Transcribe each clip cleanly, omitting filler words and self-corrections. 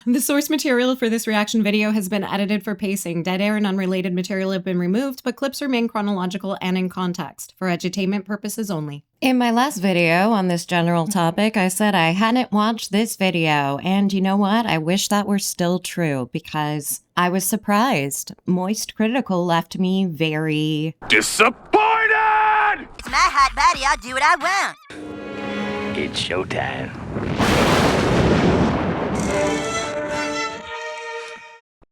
The source material for this reaction video has been edited for pacing. Dead air and unrelated material have been removed, but clips remain chronological and in context, for edutainment purposes only. In my last video on this general topic, I said I hadn't watched this video, and you know what? I wish that were still true, because I was surprised. MoistCr1TiKaL left me very disappointed! It's my hot body, I'll do what I want. It's showtime.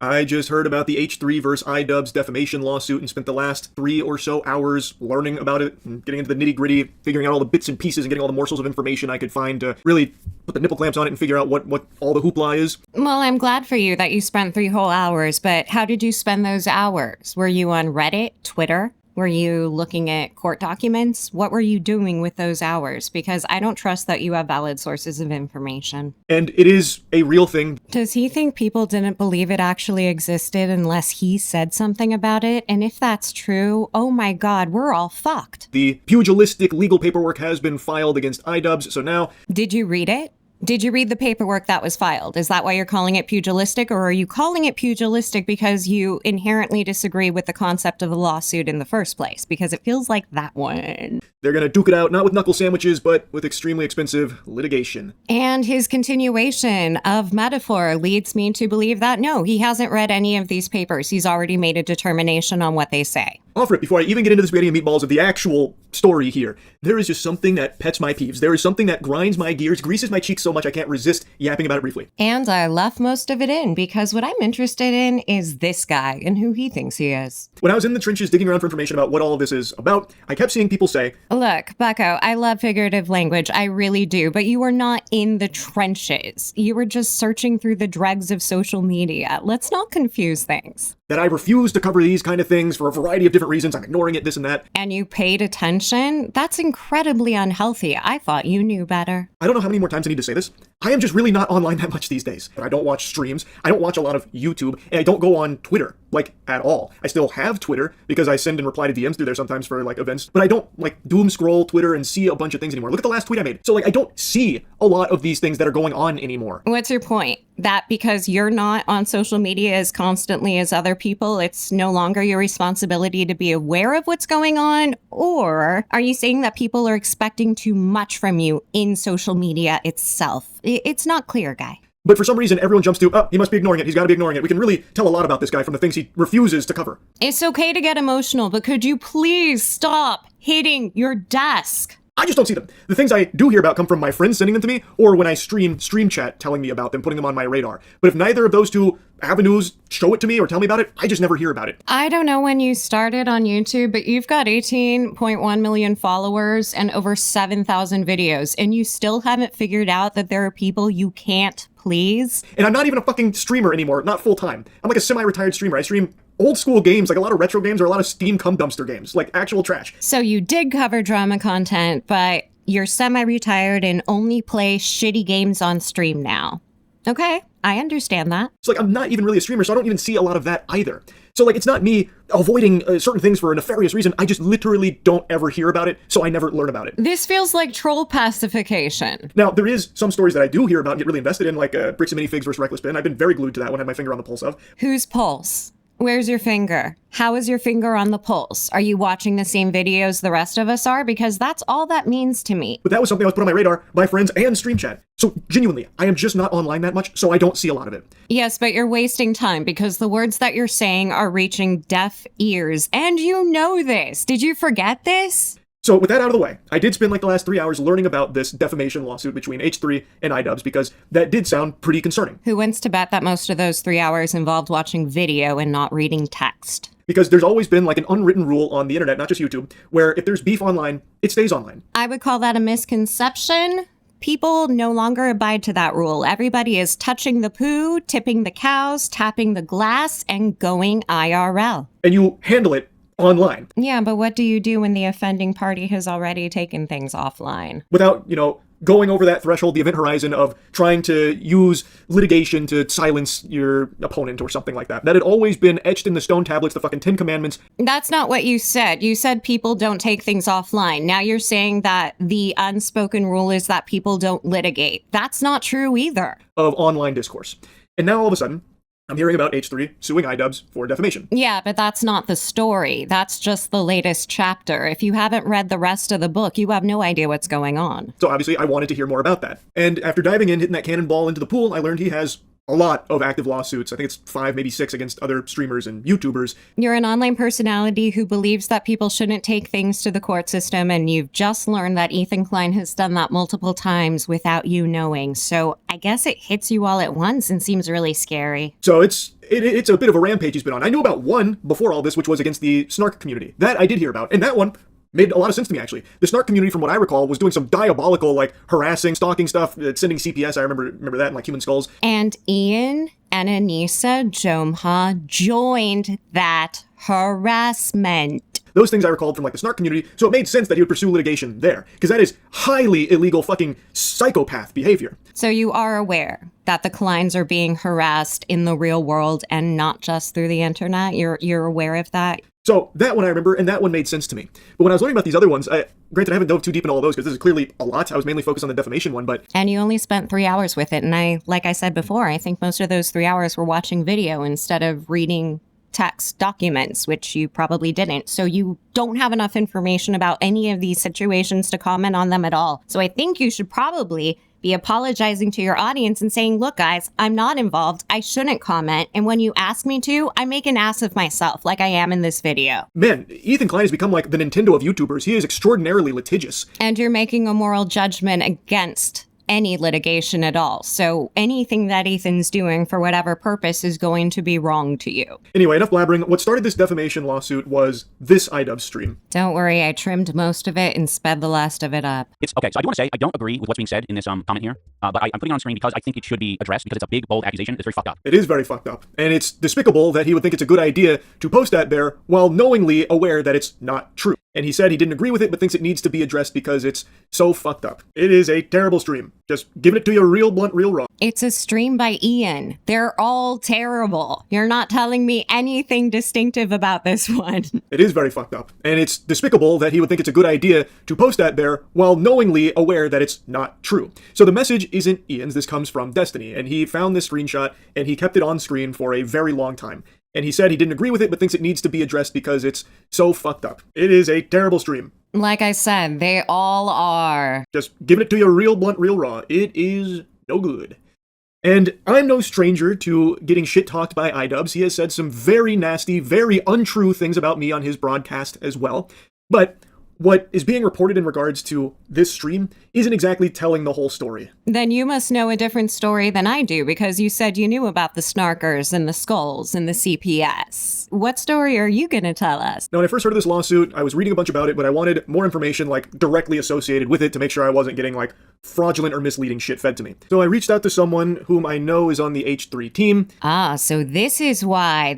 I just heard about the H3 versus iDubbbz defamation lawsuit and spent the last 3 or so hours learning about it and getting into the nitty-gritty, figuring out all the bits and pieces and getting all the morsels of information I could find to really put the nipple clamps on it and figure out what all the hoopla is. Well, I'm glad for you that you spent 3 whole hours, but how did you spend those hours? Were you on Reddit, Twitter? Were you looking at court documents? What were you doing with those hours? Because I don't trust that you have valid sources of information. And it is a real thing. Does he think people didn't believe it actually existed unless he said something about it? And if that's true, oh my god, we're all fucked. The pugilistic legal paperwork has been filed against iDubbbz, so now... Did you read it? Did you read the paperwork that was filed? Is that why you're calling it pugilistic, or are you calling it pugilistic because you inherently disagree with the concept of the lawsuit in the first place? Because it feels like that one. They're gonna duke it out, not with knuckle sandwiches, but with extremely expensive litigation. And his continuation of metaphor leads me to believe that no, he hasn't read any of these papers. He's already made a determination on what they say. Offer it before I even get into the spaghetti and meatballs of the actual story here. There is just something that pets my peeves. There is something that grinds my gears, greases my cheeks so much I can't resist yapping about it briefly. And I left most of it in because what I'm interested in is this guy and who he thinks he is. When I was in the trenches digging around for information about what all of this is about, I kept seeing people say, look, Bucko, I love figurative language, I really do, but you were not in the trenches. You were just searching through the dregs of social media. Let's not confuse things. That I refuse to cover these kind of things for a variety of different reasons. I'm ignoring it, this and that. And you paid attention? That's incredibly unhealthy. I thought you knew better. I don't know how many more times I need to say this. I am just really not online that much these days. I don't watch streams, I don't watch a lot of YouTube, and I don't go on Twitter, like, at all. I still have Twitter, because I send and reply to DMs through there sometimes for, like, events, but I don't, like, doom scroll Twitter and see a bunch of things anymore. Look at the last tweet I made. So, like, I don't see a lot of these things that are going on anymore. What's your point? That because you're not on social media as constantly as other people, it's no longer your responsibility to be aware of what's going on? Or are you saying that people are expecting too much from you in social media itself? It's not clear, guy. But for some reason, everyone jumps to, oh, he must be ignoring it. He's got to be ignoring it. We can really tell a lot about this guy from the things he refuses to cover. It's okay to get emotional, but could you please stop hitting your desk? I just don't see them. The things I do hear about come from my friends sending them to me, or when I stream chat telling me about them, putting them on my radar. But if neither of those two avenues show it to me or tell me about it, I just never hear about it. I don't know when you started on YouTube, but you've got 18.1 million followers and over 7,000 videos, and you still haven't figured out that there are people you can't please? And I'm not even a fucking streamer anymore, not full time. I'm like a semi-retired streamer. I stream old school games, like a lot of retro games or a lot of Steam cum dumpster games, like actual trash. So you did cover drama content, but you're semi-retired and only play shitty games on stream now. Okay, I understand that. It's like I'm not even really a streamer, so I don't even see a lot of that either. So like it's not me avoiding certain things for a nefarious reason. I just literally don't ever hear about it, so I never learn about it. This feels like troll pacification. Now, there is some stories that I do hear about and get really invested in, like Bricks and Minifigs versus Reckless Ben. I've been very glued to that one, I had my finger on the pulse of. Whose pulse? Where's your finger? How is your finger on the pulse? Are you watching the same videos the rest of us are? Because that's all that means to me. But that was something I was put on my radar by friends and stream chat. So genuinely, I am just not online that much, so I don't see a lot of it. Yes, but you're wasting time because the words that you're saying are reaching deaf ears. And you know this. Did you forget this? So with that out of the way, I did spend like the last 3 hours learning about this defamation lawsuit between H3 and iDubbbz because that did sound pretty concerning. Who wants to bet that most of those 3 hours involved watching video and not reading text? Because there's always been like an unwritten rule on the internet, not just YouTube, where if there's beef online, it stays online. I would call that a misconception. People no longer abide to that rule. Everybody is touching the poo, tipping the cows, tapping the glass, and going IRL. And you handle it online. Yeah, but what do you do when the offending party has already taken things offline? Without, going over that threshold, the event horizon of trying to use litigation to silence your opponent or something like that. That had always been etched in the stone tablets, the fucking 10 Commandments. That's not what you said. You said people don't take things offline. Now you're saying that the unspoken rule is that people don't litigate. That's not true either. Of online discourse. And now all of a sudden, I'm hearing about H3 suing iDubbbz for defamation. Yeah, but that's not the story. That's just the latest chapter. If you haven't read the rest of the book, you have no idea what's going on. So obviously I wanted to hear more about that. And after diving in, hitting that cannonball into the pool, I learned he has a lot of active lawsuits. I think it's 5, maybe 6 against other streamers and YouTubers. You're an online personality who believes that people shouldn't take things to the court system, and you've just learned that Ethan Klein has done that multiple times without you knowing. So I guess it hits you all at once and seems really scary. So it's a bit of a rampage he's been on. I knew about one before all this, which was against the snark community. That I did hear about, and that one made a lot of sense to me, actually. The snark community, from what I recall, was doing some diabolical, like, harassing, stalking stuff, sending CPS. I remember that in, like, Human Skulls. And Ian and Anissa Jomha joined that harassment. Those things I recalled from, like, the snark community, so it made sense that he would pursue litigation there, because that is highly illegal fucking psychopath behavior. So you are aware that the Kleins are being harassed in the real world and not just through the internet? You're aware of that? So that one I remember, and that one made sense to me. But when I was learning about these other ones, granted I haven't dove too deep into all those because this is clearly a lot. I was mainly focused on the defamation one, but... And you only spent 3 hours with it, and like I said before, I think most of those 3 hours were watching video instead of reading text documents, which you probably didn't. So you don't have enough information about any of these situations to comment on them at all. So I think you should probably be apologizing to your audience and saying, look, guys, I'm not involved. I shouldn't comment. And when you ask me to, I make an ass of myself like I am in this video. Man, Ethan Klein has become like the Nintendo of YouTubers. He is extraordinarily litigious. And you're making a moral judgment against any litigation at all. So anything that Ethan's doing for whatever purpose is going to be wrong to you. Anyway, enough blabbering. What started this defamation lawsuit was this iDubbbz stream. Don't worry, I trimmed most of it and sped the last of it up. It's okay. So I do want to say I don't agree with what's being said in this comment here, but I'm putting it on screen because I think it should be addressed because it's a big, bold accusation. It's very fucked up. It is very fucked up. And it's despicable that he would think it's a good idea to post that there while knowingly aware that it's not true. And he said he didn't agree with it, but thinks it needs to be addressed because it's so fucked up. It is a terrible stream. Just giving it to you real blunt, real raw. It's a stream by Ian. They're all terrible. You're not telling me anything distinctive about this one. It is very fucked up. And it's despicable that he would think it's a good idea to post that there while knowingly aware that it's not true. So the message isn't Ian's. This comes from Destiny. And he found this screenshot and he kept it on screen for a very long time. And he said he didn't agree with it, but thinks it needs to be addressed because it's so fucked up. It is a terrible stream. Like I said, they all are. Just giving it to you real blunt, real raw. It is no good. And I'm no stranger to getting shit-talked by iDubbbz. He has said some very nasty, very untrue things about me on his broadcast as well. But what is being reported in regards to this stream isn't exactly telling the whole story. Then you must know a different story than I do, because you said you knew about the snarkers and the skulls and the CPS. What story are you gonna tell us? Now, when I first heard of this lawsuit, I was reading a bunch about it, but I wanted more information, like, directly associated with it to make sure I wasn't getting, like, fraudulent or misleading shit fed to me. So I reached out to someone whom I know is on the H3 team. Ah, so this is why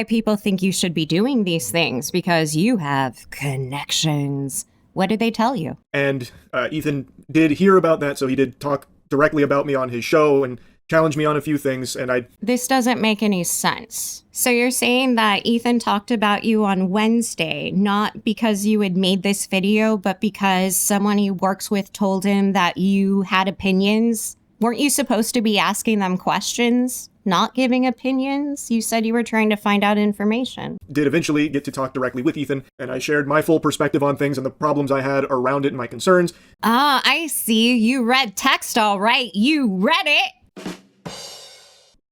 people think you should be doing these things, because you have connections. What did they tell you? And Ethan did hear about that, so he did talk directly about me on his show and challenge me on a few things, and This doesn't make any sense. So you're saying that Ethan talked about you on Wednesday, not because you had made this video, but because someone he works with told him that you had opinions? Weren't you supposed to be asking them questions, not giving opinions? You said you were trying to find out information. Did eventually get to talk directly with Ethan, and I shared my full perspective on things and the problems I had around it and my concerns. Ah, I see. You read text all right. You read it.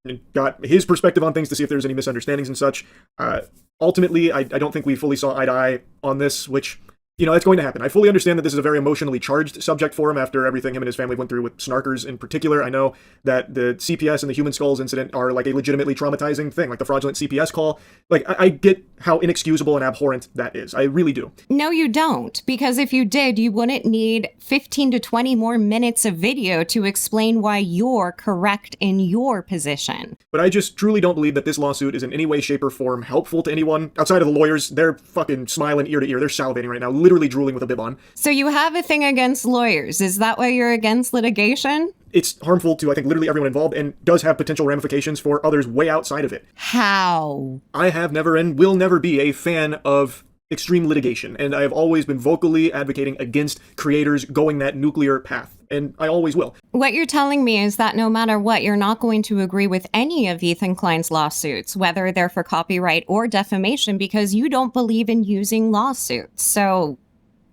And got his perspective on things to see if there's any misunderstandings and such. Ultimately, I don't think we fully saw eye to eye on this, which, you know, that's going to happen. I fully understand that this is a very emotionally charged subject for him after everything him and his family went through with snarkers in particular. I know that the CPS and the Human Skulls incident are like a legitimately traumatizing thing, like the fraudulent CPS call. Like, I get how inexcusable and abhorrent that is. I really do. No, you don't. Because if you did, you wouldn't need 15 to 20 more minutes of video to explain why you're correct in your position. But I just truly don't believe that this lawsuit is in any way, shape, or form helpful to anyone. Outside of the lawyers, they're fucking smiling ear to ear. They're salivating right now, literally drooling with a bib on. So you have a thing against lawyers. Is that why you're against litigation? It's harmful to, I think, literally everyone involved and does have potential ramifications for others way outside of it. How? I have never and will never be a fan of extreme litigation, and I have always been vocally advocating against creators going that nuclear path. and I always will. What you're telling me is that no matter what, you're not going to agree with any of Ethan Klein's lawsuits, whether they're for copyright or defamation, because you don't believe in using lawsuits. So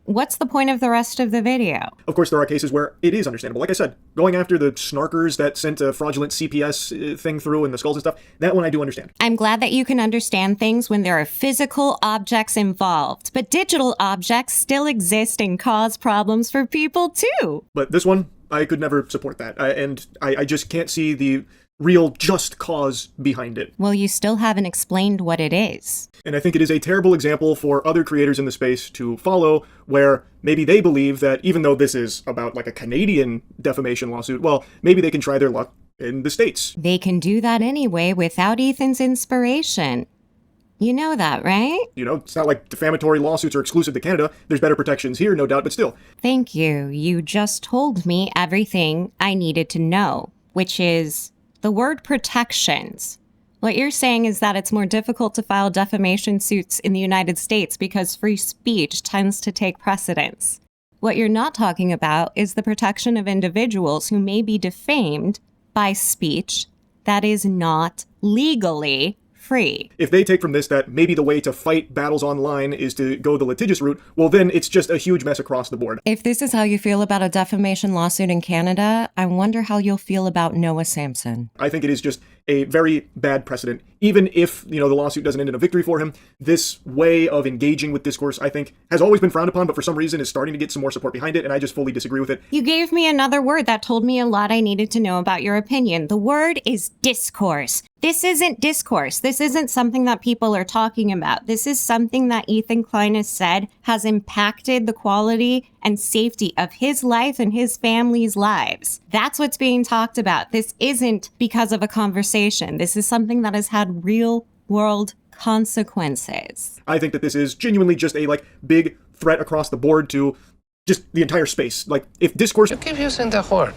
what's the point of the rest of the video? Of course, there are cases where it is understandable. Like I said, going after the snarkers that sent a fraudulent CPS thing through and the skulls and stuff, that one I do understand. I'm glad that you can understand things when there are physical objects involved, but digital objects still exist and cause problems for people too. But this one, I could never support that. I just can't see the real just cause behind it. Well, you still haven't explained what it is. And I think it is a terrible example for other creators in the space to follow, where maybe they believe that even though this is about like a Canadian defamation lawsuit, well, maybe they can try their luck in the States. They can do that anyway without Ethan's inspiration. You know that, right? You know, it's not like defamatory lawsuits are exclusive to Canada. There's better protections here, no doubt, but still. Thank you. You just told me everything I needed to know, which is the word protections. What you're saying is that it's more difficult to file defamation suits in the United States because free speech tends to take precedence. What you're not talking about is the protection of individuals who may be defamed by speech that is not legally free. If they take from this that maybe the way to fight battles online is to go the litigious route, well then it's just a huge mess across the board. If this is how you feel about a defamation lawsuit in Canada, I wonder how you'll feel about Noah Samson. I think it is just a very bad precedent. Even if, the lawsuit doesn't end in a victory for him, this way of engaging with discourse, I think, has always been frowned upon, but for some reason is starting to get some more support behind it, and I just fully disagree with it. You gave me another word that told me a lot I needed to know about your opinion. The word is discourse. This isn't discourse. This isn't something that people are talking about. This is something that Ethan Klein has said has impacted the quality and safety of his life and his family's lives. That's what's being talked about. This isn't because of a conversation. This is something that has had real world consequences. I think that this is genuinely just a, big threat across the board to just the entire space. If discourse... You keep using the word.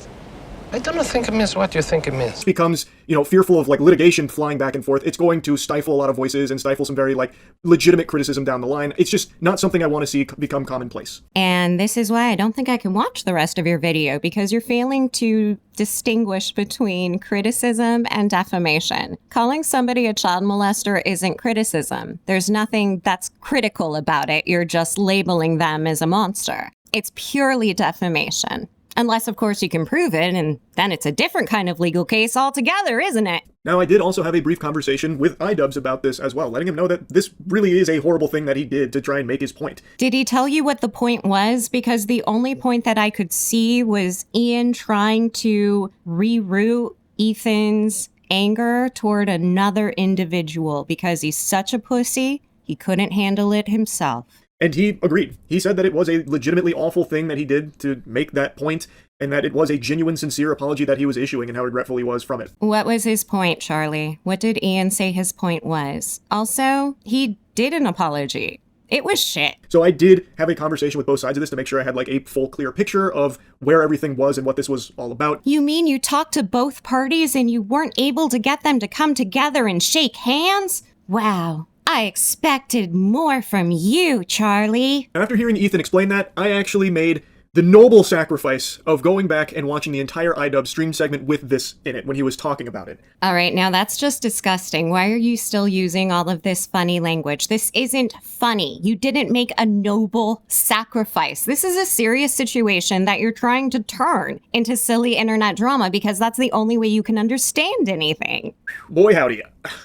I don't think it means what you think it means. Becomes, fearful of litigation flying back and forth, it's going to stifle a lot of voices and stifle some very legitimate criticism down the line. It's just not something I want to see become commonplace. And this is why I don't think I can watch the rest of your video, because you're failing to distinguish between criticism and defamation. Calling somebody a child molester isn't criticism. There's nothing that's critical about it. You're just labeling them as a monster. It's purely defamation. Unless, of course, you can prove it, and then it's a different kind of legal case altogether, isn't it? Now, I did also have a brief conversation with iDubbbz about this as well, letting him know that this really is a horrible thing that he did to try and make his point. Did he tell you what the point was? Because the only point that I could see was Ian trying to reroute Ethan's anger toward another individual because he's such a pussy, he couldn't handle it himself. And he agreed. He said that it was a legitimately awful thing that he did to make that point, and that it was a genuine, sincere apology that he was issuing and how regretful he was from it. What was his point, Charlie? What did Ian say his point was? Also, he did an apology. It was shit. So I did have a conversation with both sides of this to make sure I had a full, clear picture of where everything was and what this was all about. You mean you talked to both parties and you weren't able to get them to come together and shake hands? Wow. I expected more from you, Charlie. After hearing Ethan explain that, I actually made the noble sacrifice of going back and watching the entire iDubbbz stream segment with this in it when he was talking about it. All right, now that's just disgusting. Why are you still using all of this funny language? This isn't funny. You didn't make a noble sacrifice. This is a serious situation that you're trying to turn into silly internet drama because that's the only way you can understand anything. Boy, howdy.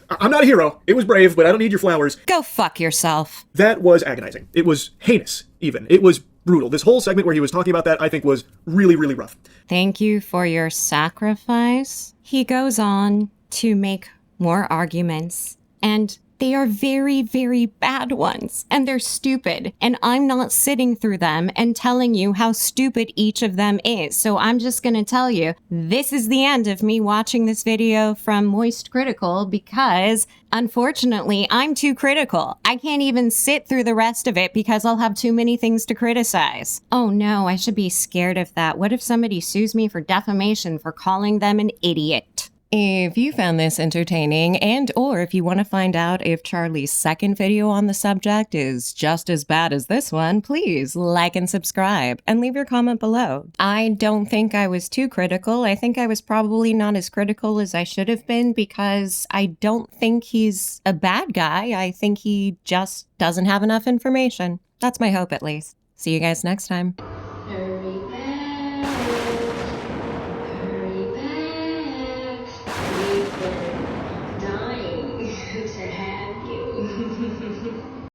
I'm not a hero. It was brave, but I don't need your flowers. Go fuck yourself. That was agonizing. It was heinous, even. It was brutal. This whole segment where he was talking about that, I think, was really, really rough. Thank you for your sacrifice. He goes on to make more arguments, and they are very, very bad ones, and they're stupid, and I'm not sitting through them and telling you how stupid each of them is. So I'm just gonna tell you, this is the end of me watching this video from MoistCr1TiKaL because, unfortunately, I'm too critical. I can't even sit through the rest of it because I'll have too many things to criticize. Oh no, I should be scared of that. What if somebody sues me for defamation for calling them an idiot? If you found this entertaining or if you want to find out if Charlie's second video on the subject is just as bad as this one, please like and subscribe and leave your comment below. I don't think I was too critical. I think I was probably not as critical as I should have been because I don't think he's a bad guy. I think he just doesn't have enough information. That's my hope, at least. See you guys next time.